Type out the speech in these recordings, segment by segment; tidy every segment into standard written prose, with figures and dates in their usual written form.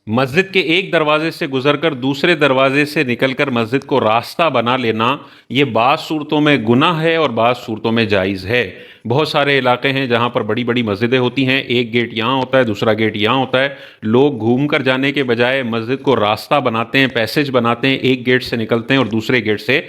مسجد کے ایک دروازے سے گزر کر دوسرے دروازے سے نکل کر مسجد کو راستہ بنا لینا، یہ بعض صورتوں میں گناہ ہے اور بعض صورتوں میں جائز ہے۔ بہت سارے علاقے ہیں جہاں پر بڑی بڑی مسجدیں ہوتی ہیں، ایک گیٹ یہاں ہوتا ہے، دوسرا گیٹ یہاں ہوتا ہے، لوگ گھوم کر جانے کے بجائے مسجد کو راستہ بناتے ہیں، پیسج بناتے ہیں، ایک گیٹ سے نکلتے ہیں اور دوسرے گیٹ سے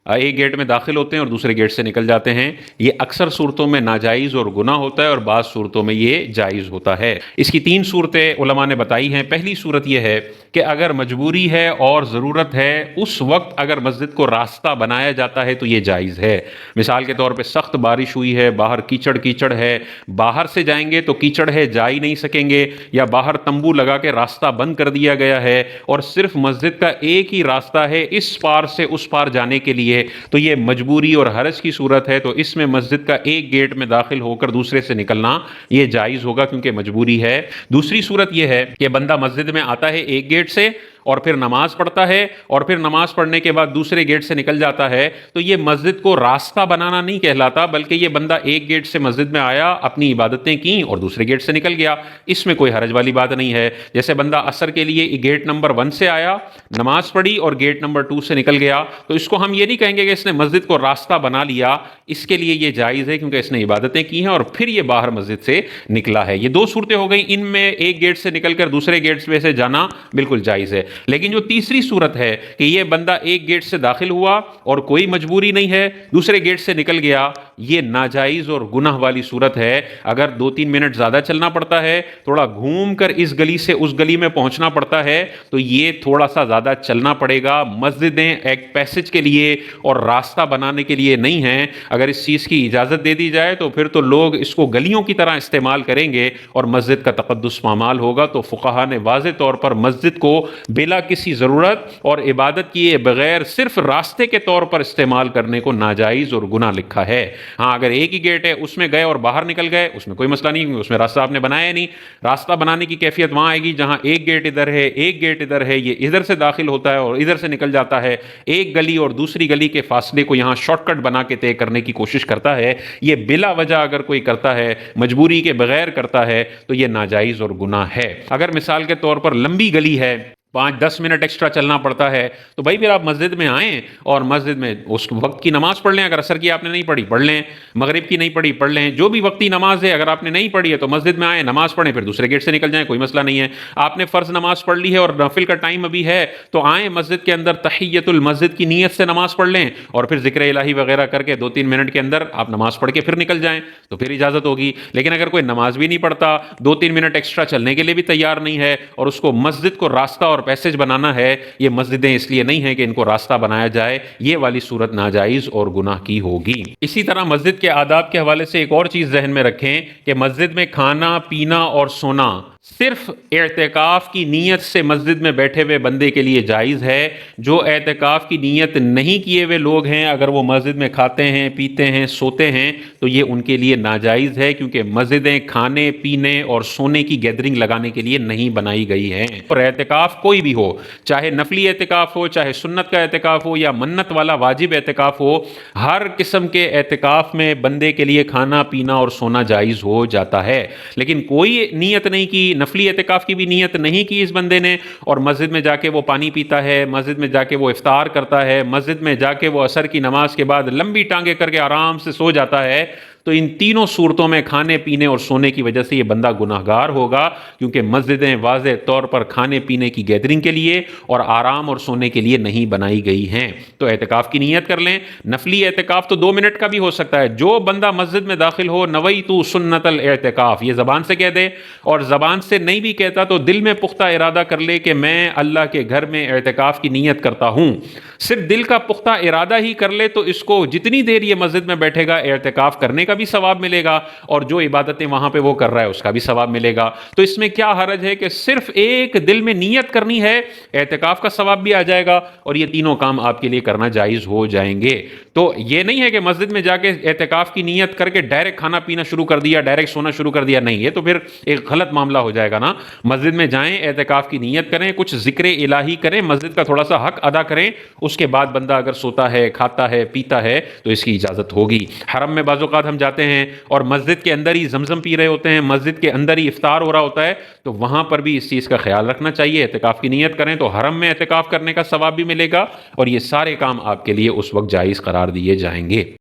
ایک گیٹ میں داخل ہوتے ہیں اور دوسرے گیٹ سے نکل جاتے ہیں۔ یہ اکثر صورتوں میں ناجائز اور گناہ ہوتا ہے اور بعض صورتوں میں یہ جائز ہوتا ہے۔ اس کی تین صورتیں علماء نے بتائی ہیں۔ پہلی صورت یہ ہے کہ اگر مجبوری ہے اور ضرورت ہے، اس وقت اگر مسجد کو راستہ بنایا جاتا ہے تو یہ جائز ہے۔ مثال کے طور پہ سخت بارش ہوئی ہے، باہر کیچڑ کیچڑ ہے، باہر سے جائیں گے تو کیچڑ ہے، جا ہی نہیں سکیں گے، یا باہر تمبو لگا کے راستہ بند کر دیا گیا ہے اور صرف مسجد کا ایک ہی راستہ ہے اس پار سے اس پار جانے کے لیے، تو یہ مجبوری اور حرج کی صورت ہے، تو اس میں مسجد کا ایک گیٹ میں داخل ہو کر دوسرے سے نکلنا یہ جائز ہوگا کیونکہ مجبوری ہے۔ دوسری صورت یہ ہے کہ بندہ مسجد میں آتا ہے ایک گیٹ سے اور پھر نماز پڑھتا ہے اور پھر نماز پڑھنے کے بعد دوسرے گیٹ سے نکل جاتا ہے، تو یہ مسجد کو راستہ بنانا نہیں کہلاتا، بلکہ یہ بندہ ایک گیٹ سے مسجد میں آیا، اپنی عبادتیں کیں اور دوسرے گیٹ سے نکل گیا، اس میں کوئی حرج والی بات نہیں ہے۔ جیسے بندہ عصر کے لیے گیٹ نمبر 1 سے آیا، نماز پڑھی اور گیٹ نمبر 2 سے نکل گیا، تو اس کو ہم یہ نہیں کہیں گے کہ اس نے مسجد کو راستہ بنا لیا، اس کے لیے یہ جائز ہے کیونکہ اس نے عبادتیں کی ہیں اور پھر یہ باہر مسجد سے نکلا ہے۔ یہ دو صورتیں ہو گئیں، ان میں ایک گیٹ سے نکل کر دوسرے گیٹ میں سے جانا بالکل جائز ہے۔ لیکن جو تیسری صورت ہے کہ یہ بندہ ایک گیٹ سے داخل ہوا اور کوئی مجبوری نہیں ہے، دوسرے گیٹ سے نکل گیا، یہ ناجائز اور گناہ والی صورت ہے۔ اگر 2-3 منٹ زیادہ چلنا پڑتا ہے، تھوڑا گھوم کر اس گلی سے اس گلی میں پہنچنا پڑتا ہے، تو یہ تھوڑا سا زیادہ چلنا پڑے گا۔ مسجدیں ایک پیسج کے لیے اور راستہ بنانے کے لیے نہیں ہیں۔ اگر اس چیز کی اجازت دے دی جائے تو پھر تو لوگ اس کو گلیوں کی طرح استعمال کریں گے اور مسجد کا تقدس پامال ہوگا۔ تو فقہا نے واضح طور پر مسجد کو بلا کسی ضرورت اور عبادت کیے بغیر صرف راستے کے طور پر استعمال کرنے کو ناجائز اور گناہ لکھا ہے۔ ہاں، اگر ایک ہی گیٹ ہے، اس میں گئے اور باہر نکل گئے، اس میں کوئی مسئلہ نہیں، اس میں راستہ آپ نے بنایا نہیں۔ راستہ بنانے کی کیفیت وہاں آئے گی جہاں ایک گیٹ ادھر ہے، ایک گیٹ ادھر ہے، یہ ادھر سے داخل ہوتا ہے اور ادھر سے نکل جاتا ہے، ایک گلی اور دوسری گلی کے فاصلے کو یہاں شارٹ کٹ بنا کے طے کرنے کی کوشش کرتا ہے۔ یہ بلا وجہ اگر کوئی کرتا ہے، مجبوری کے بغیر کرتا ہے، تو یہ ناجائز اور گناہ ہے۔ اگر مثال کے طور پر لمبی گلی ہے، 5-10 منٹ ایکسٹرا چلنا پڑتا ہے، تو بھائی پھر آپ مسجد میں آئیں اور مسجد میں اس وقت کی نماز پڑھ لیں۔ اگر عصر کی آپ نے نہیں پڑھی پڑھ لیں، مغرب کی نہیں پڑھی پڑھ لیں، جو بھی وقتی نماز ہے اگر آپ نے نہیں پڑھی ہے تو مسجد میں آئیں، نماز پڑھیں، پھر دوسرے گیٹ سے نکل جائیں، کوئی مسئلہ نہیں ہے۔ آپ نے فرض نماز پڑھ لی ہے اور نفل کا ٹائم ابھی ہے، تو آئیں مسجد کے اندر تحیت المسجد کی نیت سے نماز پڑھ لیں اور پھر ذکر الہی وغیرہ کر کے 2-3 منٹ کے اندر آپ نماز پڑھ کے پھر نکل جائیں، تو پھر اجازت ہوگی۔ لیکن اگر کوئی نماز بھی نہیں پڑھتا، 2-3 منٹ ایکسٹرا چلنے کے لیے بھی تیار نہیں ہے اور اس کو مسجد کو راستہ اور پیسج بنانا ہے، یہ مسجدیں اس لیے نہیں ہیں کہ ان کو راستہ بنایا جائے، یہ والی صورت ناجائز اور گناہ کی ہوگی۔ اسی طرح مسجد کے آداب کے حوالے سے ایک اور چیز ذہن میں رکھیں کہ مسجد میں کھانا پینا اور سونا صرف اعتکاف کی نیت سے مسجد میں بیٹھے ہوئے بندے کے لیے جائز ہے۔ جو اعتکاف کی نیت نہیں کیے ہوئے لوگ ہیں، اگر وہ مسجد میں کھاتے ہیں، پیتے ہیں، سوتے ہیں، تو یہ ان کے لیے ناجائز ہے، کیونکہ مسجدیں کھانے پینے اور سونے کی گیدرنگ لگانے کے لیے نہیں بنائی گئی ہیں۔ اور اعتکاف کوئی بھی ہو، چاہے نفلی اعتکاف ہو، چاہے سنت کا اعتکاف ہو یا منت والا واجب اعتکاف ہو، ہر قسم کے اعتکاف میں بندے کے لیے کھانا پینا اور سونا جائز ہو جاتا ہے۔ لیکن کوئی نیت نہیں کی، نفلی اعتکاف کی بھی نیت نہیں کی اس بندے نے، اور مسجد میں جا کے وہ پانی پیتا ہے، مسجد میں جا کے وہ افطار کرتا ہے، مسجد میں جا کے وہ عصر کی نماز کے بعد لمبی ٹانگیں کر کے آرام سے سو جاتا ہے، تو ان تینوں صورتوں میں کھانے پینے اور سونے کی وجہ سے یہ بندہ گناہگار ہوگا، کیونکہ مسجدیں واضح طور پر کھانے پینے کی گیدرنگ کے لیے اور آرام اور سونے کے لیے نہیں بنائی گئی ہیں۔ تو اعتکاف کی نیت کر لیں۔ نفلی اعتکاف تو 2 منٹ کا بھی ہو سکتا ہے۔ جو بندہ مسجد میں داخل ہو، نویت سنت الاعتکاف، یہ زبان سے کہہ دے، اور زبان سے نہیں بھی کہتا تو دل میں پختہ ارادہ کر لے کہ میں اللہ کے گھر میں اعتکاف کی نیت کرتا ہوں۔ صرف دل کا پختہ ارادہ ہی کر لے تو اس کو جتنی دیر یہ مسجد میں بیٹھے گا اعتکاف کرنے کا بھی ثواب ملے گا، اور جو عبادتیں وہاں پہ وہ کر رہا ہے اس کا بھی ثواب ملے گا۔ تو اس میں کیا حرج ہے کہ صرف ایک دل میں نیت کرنی ہے، اعتکاف کا ثواب بھی آ جائے گا اور یہ تینوں کام آپ کے لیے کرنا جائز ہو جائیں گے۔ تو یہ نہیں ہے کہ مسجد میں جا کے اعتکاف کی نیت کر کے ڈائریکٹ کھانا پینا شروع کر دیا، ڈائریکٹ سونا شروع کر دیا، نہیں، یہ تو پھر ایک غلط معاملہ ہو جائے گا نا۔ مسجد میں جائیں، اعتکاف کی نیت کریں، کچھ ذکر الہی کریں، مسجد کا تھوڑا سا حق ادا کریں، اس کے بعد بندہ اگر سوتا ہے، کھاتا ہے، پیتا ہے تو اس کی اجازت ہوگی۔ حرم میں بعض اوقات ہم جاتے ہیں اور مسجد کے اندر ہی زمزم پی رہے ہوتے ہیں، مسجد کے اندر ہی افطار ہو رہا ہوتا ہے، تو وہاں پر بھی اس چیز کا خیال رکھنا چاہیے۔ اعتکاف کی نیت کریں تو حرم میں اعتکاف کرنے کا ثواب بھی ملے گا، اور یہ سارے کام آپ کے لیے اس وقت جائز قرار دیے جائیں گے۔